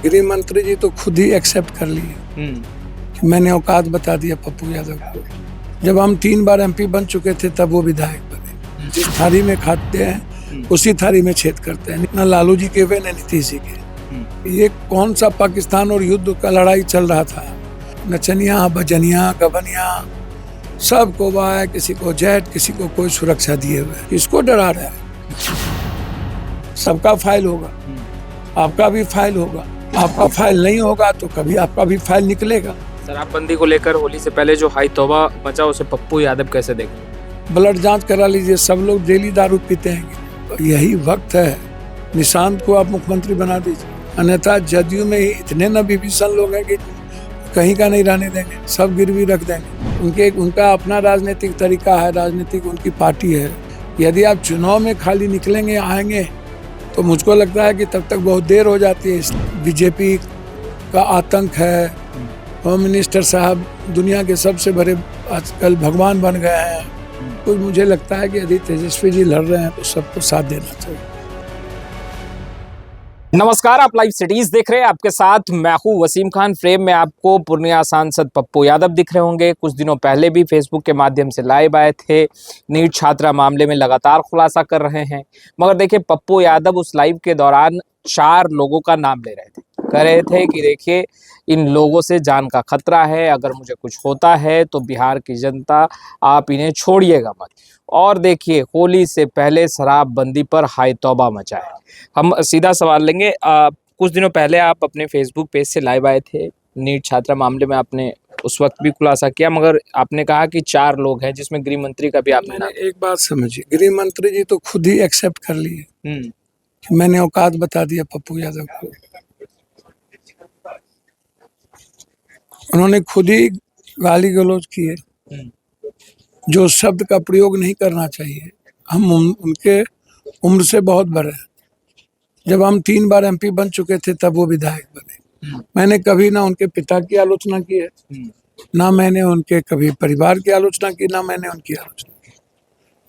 गृह मंत्री जी तो खुद ही एक्सेप्ट कर लिए कि मैंने औकात बता दिया पप्पू यादव को। जब हम 3 बार एमपी बन चुके थे तब वो विधायक बने। जिस थाली में खाते हैं उसी थाली में छेद करते हैं, न लालू जी के वे न नीतीश जी के। ये कौन सा पाकिस्तान और युद्ध का लड़ाई चल रहा था। नचनिया बजनिया गबनिया सबको वाय, किसी को जेट, किसी को कोई सुरक्षा दिए हुए। किसको डरा रहा है? सबका फाइल होगा, आपका भी फाइल होगा। आपका फाइल नहीं होगा तो कभी आपका भी फाइल निकलेगा। शराबबंदी को लेकर होली से पहले जो हाई तौबा मचा उसे पप्पू यादव कैसे देखें? ब्लड जांच करा लीजिए, सब लोग डेली दारू पीते हैं। यही वक्त है, निशांत को आप मुख्यमंत्री बना दीजिए, अन्यथा जदयू में ही इतने न विभीषण लोग हैं कि कहीं का नहीं रहने देंगे, सब गिरवी रख देंगे। उनका अपना राजनीतिक तरीका है, राजनीतिक उनकी पार्टी है। यदि आप चुनाव में खाली निकलेंगे आएंगे तो मुझको लगता है कि तब तक बहुत देर हो जाती है। बीजेपी का आतंक है, होम मिनिस्टर साहब दुनिया के सबसे बड़े आजकल भगवान बन गए हैं। तो मुझे लगता है कि यदि तेजस्वी जी लड़ रहे हैं तो सबको साथ देना चाहिए। नमस्कार, आप लाइव सिटीज देख रहे हैं। आपके साथ मैं हूं वसीम खान। फ्रेम में आपको पूर्णिया सांसद पप्पू यादव दिख रहे होंगे। कुछ दिनों पहले भी फेसबुक के माध्यम से लाइव आए थे, नीट छात्रा मामले में लगातार खुलासा कर रहे हैं। मगर देखिए, पप्पू यादव उस लाइव के दौरान 4 लोगों का नाम ले रहे थे। कह रहे थे कि देखिए, इन लोगों से जान का खतरा है, अगर मुझे कुछ होता है तो बिहार की जनता आप इन्हें छोड़िएगा मत। और देखिए, होली से पहले शराबबंदी पर हाई तौबा मचा है। हम सीधा सवाल लेंगे। कुछ दिनों पहले आप अपने फेसबुक पेज से लाइव आए थे, नीट छात्रा मामले में आपने उस वक्त भी खुलासा किया, मगर आपने कहा कि 4 लोग हैं, जिसमें गृह मंत्री का भी आपने नाम। एक बात समझिए, गृह मंत्री जी तो खुद ही एक्सेप्ट कर लिए कि मैंने औकात बता दिया पप्पू यादव को। उन्होंने खुद ही गाली गलौज की है, जो शब्द का प्रयोग नहीं करना चाहिए। हम उनके उम्र से बहुत बड़े हैं। जब हम 3 बार एमपी बन चुके थे तब वो विधायक बने। मैंने कभी ना उनके पिता की आलोचना की है, ना मैंने उनके कभी परिवार की आलोचना की, ना मैंने उनकी आलोचना की।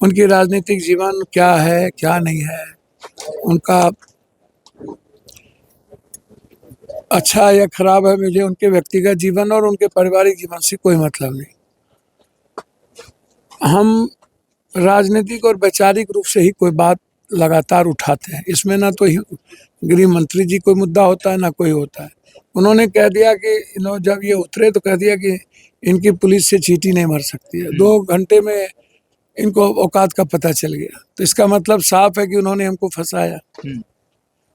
उनकी राजनीतिक जीवन क्या है क्या नहीं है, उनका अच्छा या खराब है, मुझे उनके व्यक्तिगत जीवन और उनके पारिवारिक जीवन से कोई मतलब नहीं। हम राजनीतिक और वैचारिक रूप से ही कोई बात लगातार उठाते हैं। इसमें ना तो गृह मंत्री जी कोई मुद्दा होता है ना कोई होता है। उन्होंने कह दिया कि जब ये उतरे तो कह दिया कि इनकी पुलिस से चींटी नहीं मर सकती है। 2 घंटे में इनको औकात का पता चल गया। तो इसका मतलब साफ है कि उन्होंने हमको फंसाया।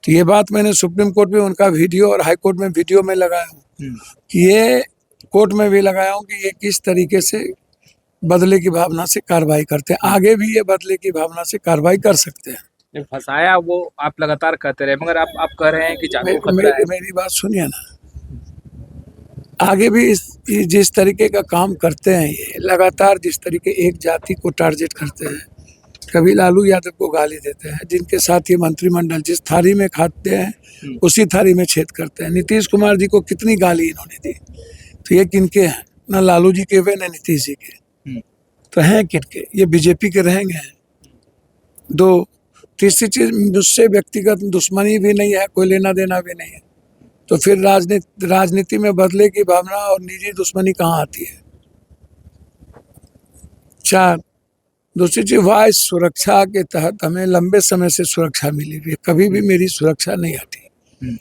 तो ये बात मैंने सुप्रीम कोर्ट में उनका वीडियो और हाई कोर्ट में वीडियो में लगाया हूँ, कि ये कोर्ट में भी लगाया हूँ कि ये किस तरीके से बदले की भावना से कार्रवाई करते हैं। आगे भी ये बदले की भावना से कार्रवाई कर सकते हैं। फंसाया वो आप लगातार कहते रहे, मगर आप कह रहे हैं कि मेरी बात सुनिए ना, आगे भी जिस तरीके का काम करते हैं, ये लगातार जिस तरीके एक जाति को टारगेट करते हैं, कभी लालू यादव को गाली देते हैं, जिनके साथ ये मंत्रिमंडल जिस थाली में खाते हैं उसी थाली में छेद करते हैं। नीतीश कुमार जी को कितनी गाली इन्होंने दी, तो ये किनके हैं? न लालू जी के वे न नीतीश जी के, तो हैं किनके? ये बीजेपी के रहेंगे। 2 तीसरी चीज, मुझसे व्यक्तिगत दुश्मनी भी नहीं है, कोई लेना देना भी नहीं है। तो फिर राजनीति में बदले की भावना और निजी दुश्मनी कहाँ आती है? 4 दूसरी चीज, वायु सुरक्षा के तहत हमें लंबे समय से सुरक्षा मिली हुई है, कभी भी मेरी सुरक्षा नहीं हटी।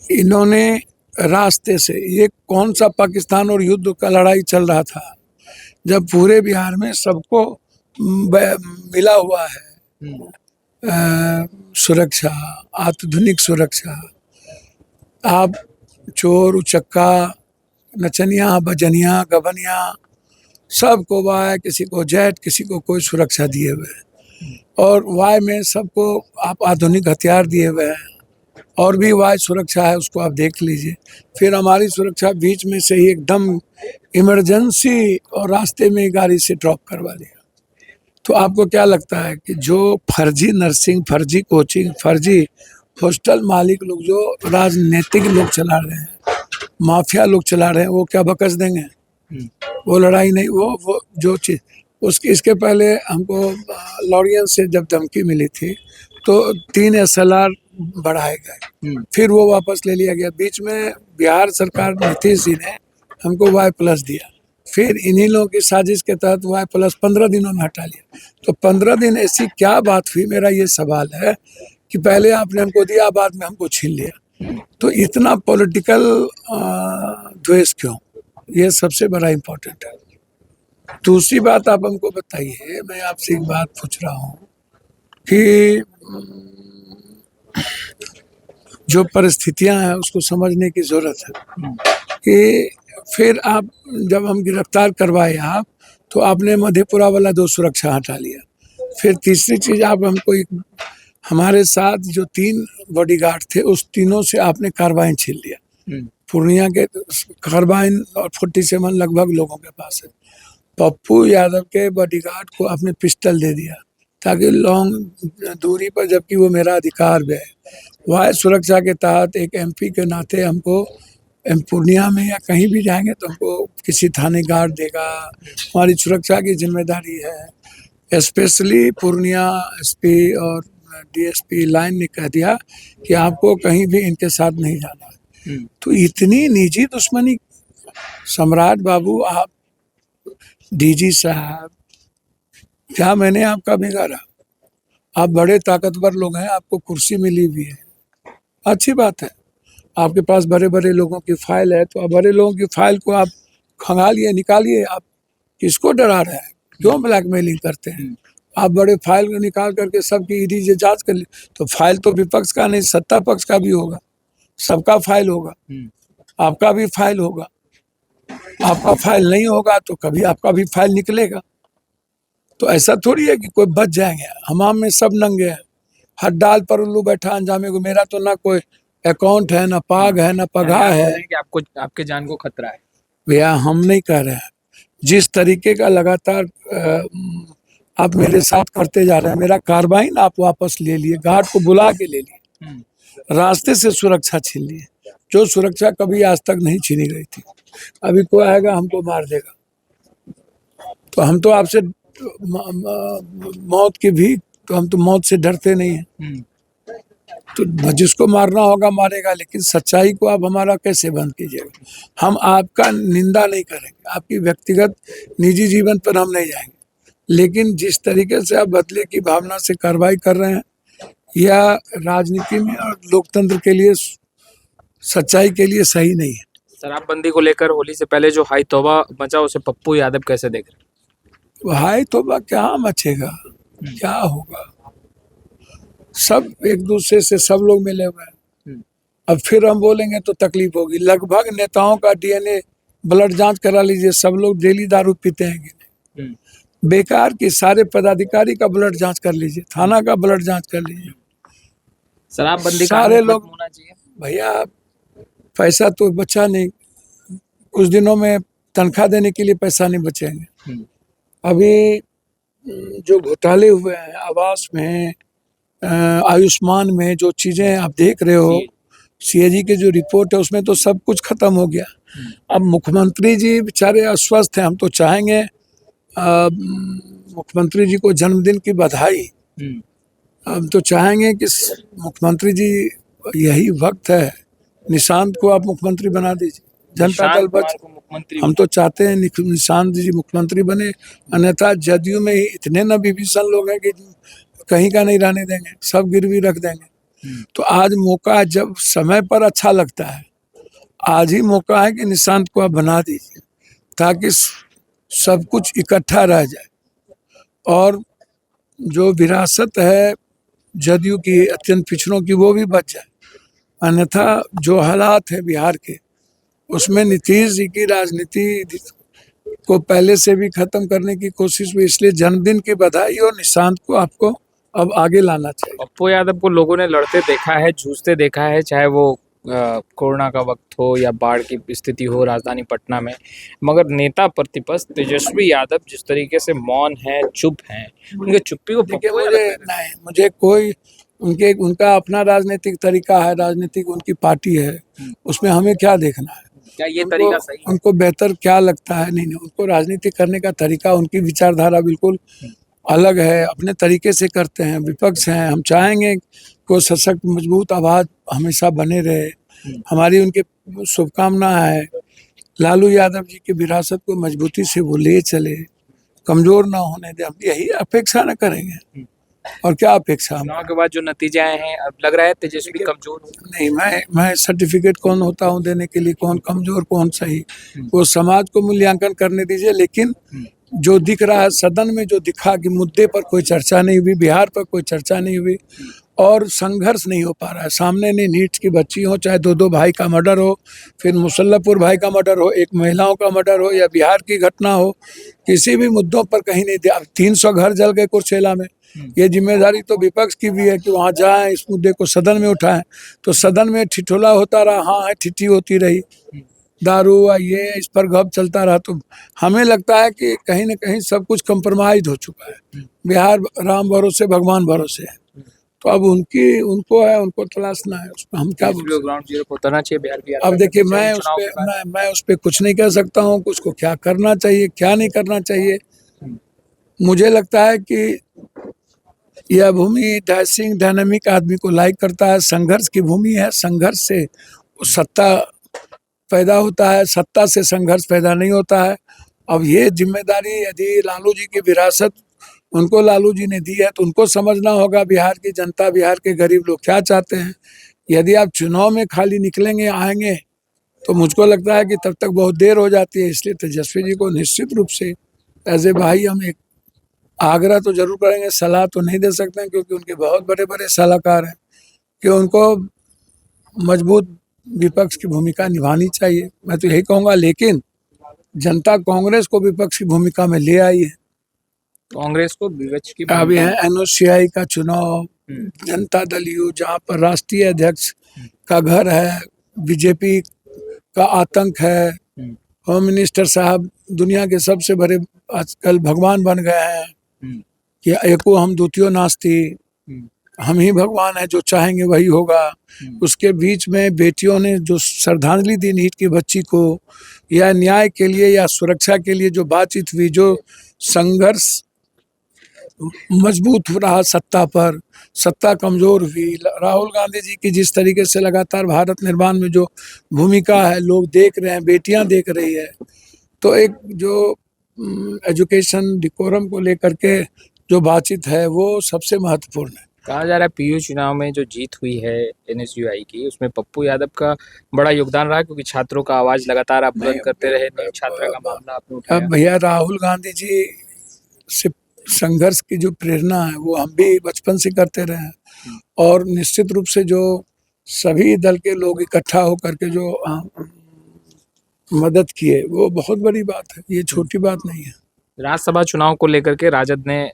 इन्होंने रास्ते से, ये कौन सा पाकिस्तान और युद्ध का लड़ाई चल रहा था, जब पूरे बिहार में सबको मिला हुआ है सुरक्षा, आधुनिक सुरक्षा। आप चोर उचक्का नचनिया बजनिया गबनिया सबको वाय, किसी को जेट, किसी को कोई सुरक्षा दिए हुए हैं। और वाय में सबको आप आधुनिक हथियार दिए हुए हैं, और भी वाय सुरक्षा है, उसको आप देख लीजिए। फिर हमारी सुरक्षा बीच में से ही एकदम इमरजेंसी और रास्ते में गाड़ी से ड्रॉप करवा दिया। तो आपको क्या लगता है कि जो फर्जी नर्सिंग, फर्जी कोचिंग, फर्जी हॉस्टल मालिक लोग, जो राजनीतिक लोग चला रहे हैं, माफिया लोग चला रहे हैं, वो क्या बकस देंगे? वो लड़ाई नहीं, वो जो चीज उसकी, इसके पहले हमको लॉरियन से जब धमकी मिली थी तो 3 SLR बढ़ाए गए, फिर वो वापस ले लिया गया। बीच में बिहार सरकार नीतीश जी ने हमको Y+ दिया, फिर इन्हीं लोगों की साजिश के तहत Y+ 15 दिनों में हटा लिया। तो 15 दिन ऐसी क्या बात हुई, मेरा ये सवाल है कि पहले आपने हमको दिया, बाद में हमको छीन लिया। तो इतना पॉलिटिकल द्वेष क्यों, ये सबसे बड़ा इम्पोर्टेंट है। दूसरी बात आप हमको बताइए, मैं आपसे एक बात पूछ रहा हूँ कि जो परिस्थितियां हैं उसको समझने की जरूरत है कि फिर आप जब हम गिरफ्तार करवाए आप, तो आपने मधेपुरा वाला 2 सुरक्षा हटा लिया। फिर तीसरी चीज आप हमको हमारे साथ जो 3 बॉडीगार्ड थे उस तीनों से आपने कार्बाइन छीन लिया। पूर्णिया के कार्बाइन और 47 लगभग लोगों के पास है। पप्पू यादव के बॉडीगार्ड को आपने पिस्टल दे दिया ताकि लॉन्ग दूरी पर, जबकि वो मेरा अधिकार भी है। वाय सुरक्षा के तहत एक MP के नाते हमको पूर्णिया में या कहीं भी जाएंगे तो हमको किसी थाने गार्ड देगा, हमारी सुरक्षा की जिम्मेदारी है। स्पेशली पूर्णिया SP और DSP लाइन ने कह दिया कि आपको कहीं भी इनके साथ नहीं जाना है। तो इतनी निजी दुश्मनी, सम्राट बाबू, आप DG साहब, क्या मैंने आपका बिगाड़ा? आप बड़े ताकतवर लोग हैं, आपको कुर्सी मिली हुई है, अच्छी बात है। आपके पास बड़े बड़े लोगों की फाइल है, तो आप बड़े लोगों की फाइल को आप खंगालिए, निकालिए। आप किसको डरा रहे हैं, क्यों ब्लैकमेलिंग करते हैं? आप बड़े फाइल को निकाल करके सबकी ED से जांच कर ली, तो फाइल तो विपक्ष का नहीं, सत्ता पक्ष का भी होगा, सबका फाइल होगा, आपका भी फाइल होगा। आपका फाइल नहीं होगा तो कभी आपका भी फाइल निकलेगा। तो ऐसा थोड़ी है कि कोई बच जाएंगे। हमाम में सब नंगे हैं, हर डाल पर उल्लू बैठा अंजामे को। मेरा तो ना कोई अकाउंट है, ना पाग है, ना पगाह है। कि आपको, आपके जान को खतरा है? भैया हम नहीं कह रहे हैं, जिस तरीके का लगातार आप मेरे साथ करते जा रहे हैं। मेरा कार्बाइन आप वापस ले लिए, गार्ड को बुला के ले लिए, रास्ते से सुरक्षा छीन लिए, जो सुरक्षा कभी आज तक नहीं छीनी गई थी। अभी कोई आएगा हमको मार देगा, तो हम तो आपसे मौत की भी, तो हम तो मौत से डरते नहीं हैं। तो जिसको मारना होगा मारेगा, लेकिन सच्चाई को आप हमारा कैसे बंद कीजिएगा? हम आपका निंदा नहीं करेंगे, आपकी व्यक्तिगत निजी जीवन पर हम नहीं जाएंगे, लेकिन जिस तरीके से आप बदले की भावना से कार्रवाई कर रहे हैं, यह राजनीति में और लोकतंत्र के लिए, सच्चाई के लिए सही नहीं है। शराबबंदी को लेकर होली से पहले जो हाई तौबा मचा, उसे पप्पू यादव कैसे देख रहे हैं? हाई तौबा क्या मचेगा, क्या होगा? सब एक दूसरे से सब लोग मिले हुए हैं। अब फिर हम बोलेंगे तो तकलीफ होगी। लगभग नेताओं का DNA ब्लड जांच करा लीजिए, सब लोग डेली दारू पीते हैं कि नहीं? बेकार की, सारे पदाधिकारी का ब्लड जांच कर लीजिए, थाना का ब्लड जांच कर लीजिए। शराबबंदी सारे लोग, होना चाहिए भैया पैसा तो बचा नहीं, कुछ दिनों में तनख्वाह देने के लिए पैसा नहीं बचेंगे। अभी जो घोटाले हुए हैं आवास में, आयुष्मान में, जो चीजें आप देख रहे हो, CAG की जो रिपोर्ट है उसमें तो सब कुछ खत्म हो गया। अब मुख्यमंत्री जी बेचारे अस्वस्थ हैं, हम तो चाहेंगे मुख्यमंत्री जी को जन्मदिन की बधाई। हम तो चाहेंगे कि मुख्यमंत्री जी, यही वक्त है, निशांत को आप मुख्यमंत्री बना दीजिए, जनता दल बच। हम तो चाहते हैं निशांत जी मुख्यमंत्री बने, अन्यथा जदयू में ही इतने न विभीषण लोग हैं कि कहीं का नहीं रहने देंगे, सब गिरवी रख देंगे। तो आज मौका है, जब समय पर अच्छा लगता है, आज ही मौका है कि निशांत को आप बना दीजिए, ताकि सब कुछ इकट्ठा रह जाए और जो विरासत है जदयू की अत्यंत पिछड़ों की, वो भी बच जाए। अन्यथा जो हालात है बिहार के, उसमें नीतीश जी की राजनीति को पहले से भी खत्म करने की कोशिश हुई। इसलिए जन्मदिन की बधाई, और निशांत को आपको अब आगे लाना चाहिए। पप्पू यादव को लोगों ने लड़ते देखा है, जूझते देखा है, चाहे वो कोरोना का वक्त हो या बाढ़ की स्थिति हो राजधानी पटना में। मगर नेता प्रतिपक्ष तेजस्वी यादव जिस तरीके से मौन है, चुप हैं, उनके चुप्पी को मुझे कोई, उनका अपना राजनीतिक तरीका है, राजनीतिक उनकी पार्टी है, उसमें हमें क्या देखना है? क्या ये तरीका सही है? उनको बेहतर क्या लगता है? नहीं, उनको राजनीति करने का तरीका, उनकी विचारधारा बिल्कुल अलग है, अपने तरीके से करते हैं, विपक्ष हैं। हम चाहेंगे कि वो सशक्त मजबूत आवाज़ हमेशा बने रहे। हमारी उनके शुभकामना है, लालू यादव जी की विरासत को मजबूती से वो ले चले, कमज़ोर ना होने दें। हम यही अपेक्षा न करेंगे, और क्या अपेक्षा हम। चुनाव के बाद जो नतीजे आए हैं, अब लग रहा है तेजस्वी कमजोर हो। नहीं, मैं सर्टिफिकेट कौन होता हूँ देने के लिए, कौन कमज़ोर कौन सही, वो समाज को मूल्यांकन करने दीजिए। लेकिन जो दिख रहा है सदन में, जो दिखा कि मुद्दे पर कोई चर्चा नहीं हुई, बिहार पर कोई चर्चा नहीं हुई, और संघर्ष नहीं हो पा रहा है। सामने नहीं नीट की बच्ची हो, चाहे दो दो भाई का मर्डर हो, फिर मुसल्लपुर भाई का मर्डर हो, एक महिलाओं का मर्डर हो, या बिहार की घटना हो, किसी भी मुद्दों पर कहीं नहीं दिया। 300 घर जल गए कुर्सेला में। ये जिम्मेदारी तो विपक्ष की भी है कि वहाँ जाएं, इस मुद्दे को सदन में उठाएं। तो सदन में ठिठोला होता रहा, हाँ है ठिठी होती रही, दारू ये इस पर गप चलता रहा। तो हमें लगता है कि कहीं ना कहीं सब कुछ कंप्रोमाइज हो चुका है। बिहार राम भरोसे भगवान भरोसे है, तो अब उनको है, उनको तलाशना है। उसमें हम क्या बोल सकते हैं। ग्राउंड जीरो पर उतरना चाहिए बिहार की। अब देखिए, मैं उस पे कुछ नहीं कह सकता हूँ, उसको क्या करना चाहिए क्या नहीं करना चाहिए। मुझे लगता है कि यह भूमि डैशिंग डायनामिक आदमी को लाइक करता है। संघर्ष की भूमि है, संघर्ष से सत्ता पैदा होता है, सत्ता से संघर्ष पैदा नहीं होता है। अब ये जिम्मेदारी यदि लालू जी की विरासत उनको लालू जी ने दी है, तो उनको समझना होगा बिहार की जनता, बिहार के गरीब लोग क्या चाहते हैं। यदि आप चुनाव में खाली निकलेंगे आएंगे, तो मुझको लगता है कि तब तक बहुत देर हो जाती है। इसलिए तेजस्वी जी को निश्चित रूप से एज ए भाई हम एक आग्रह तो जरूर करेंगे, सलाह तो नहीं दे सकते हैं क्योंकि उनके बहुत बड़े बड़े सलाहकार हैं, कि उनको मजबूत विपक्ष की भूमिका निभानी चाहिए। मैं तो यही कहूँगा, लेकिन जनता कांग्रेस को विपक्ष की भूमिका में ले आई है। कांग्रेस को विपक्ष की अब यह एनओसीआई का चुनाव, जनता दल यू, जहाँ पर राष्ट्रीय अध्यक्ष का घर है, बीजेपी का आतंक है, होम मिनिस्टर साहब दुनिया के सबसे बड़े आजकल भगवान बन गए हैं कि एको हम द्वितीय नास्ति, हम ही भगवान है, जो चाहेंगे वही होगा। उसके बीच में बेटियों ने जो श्रद्धांजलि दी नीट की बच्ची को, या न्याय के लिए या सुरक्षा के लिए जो बातचीत हुई, जो संघर्ष मजबूत हो रहा सत्ता पर, सत्ता कमजोर हुई। राहुल गांधी जी की जिस तरीके से लगातार भारत निर्माण में जो भूमिका है, लोग देख रहे हैं, बेटियां देख रही है। तो एक जो एजुकेशन डिकोरम को लेकर के जो बातचीत है, वो सबसे महत्वपूर्ण है। कहा जा रहा है पीयू चुनाव में जो जीत हुई है एनएसयूआई की, उसमें पप्पू यादव का बड़ा योगदान रहा, क्योंकि छात्रों का आवाज लगातार आप बुलंद करते रहे। नीट छात्रा का मामला आपने उठाया। अब भैया, राहुल गांधी जी से संघर्ष की जो प्रेरणा है, वो हम भी बचपन से करते रहे हैं। और निश्चित रूप से जो सभी दल के लोग इकट्ठा होकर के जो मदद किए, वो बहुत बड़ी बात है, ये छोटी बात नहीं है। राज्यसभा चुनाव को लेकर के राजद ने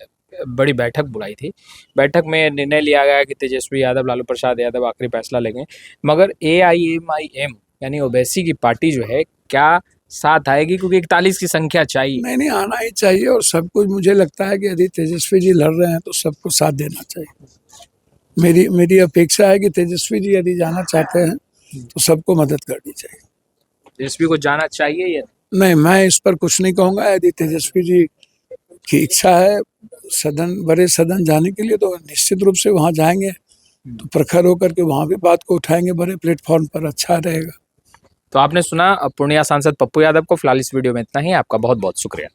बड़ी बैठक बुलाई थी। बैठक में निर्णय लिया गया कि तेजस्वी यादव, लालू प्रसाद यादव आखिरी फैसला लेंगे, मगर AIMIM यानी ओवैसी की पार्टी जो है, क्या साथ आएगी? क्योंकि 41 की संख्या चाहिए। नहीं, आना ही चाहिए। और सब कुछ मुझे लगता है कि यदि तेजस्वी जी लड़ रहे हैं तो सबको साथ देना चाहिए। मेरी अपेक्षा है कि तेजस्वी जी यदि जाना चाहते हैं तो सबको मदद करनी चाहिए। तेजस्वी को जाना चाहिए या नहीं, मैं इस पर कुछ नहीं कहूँगा। यदि तेजस्वी जी की इच्छा है बड़े सदन जाने के लिए, तो निश्चित रूप से वहाँ जाएंगे, तो प्रखर होकर के वहाँ भी बात को उठाएंगे बड़े प्लेटफॉर्म पर, अच्छा रहेगा। तो आपने सुना पूर्णिया सांसद पप्पू यादव को। फिलहाल इस वीडियो में इतना ही। आपका बहुत बहुत शुक्रिया।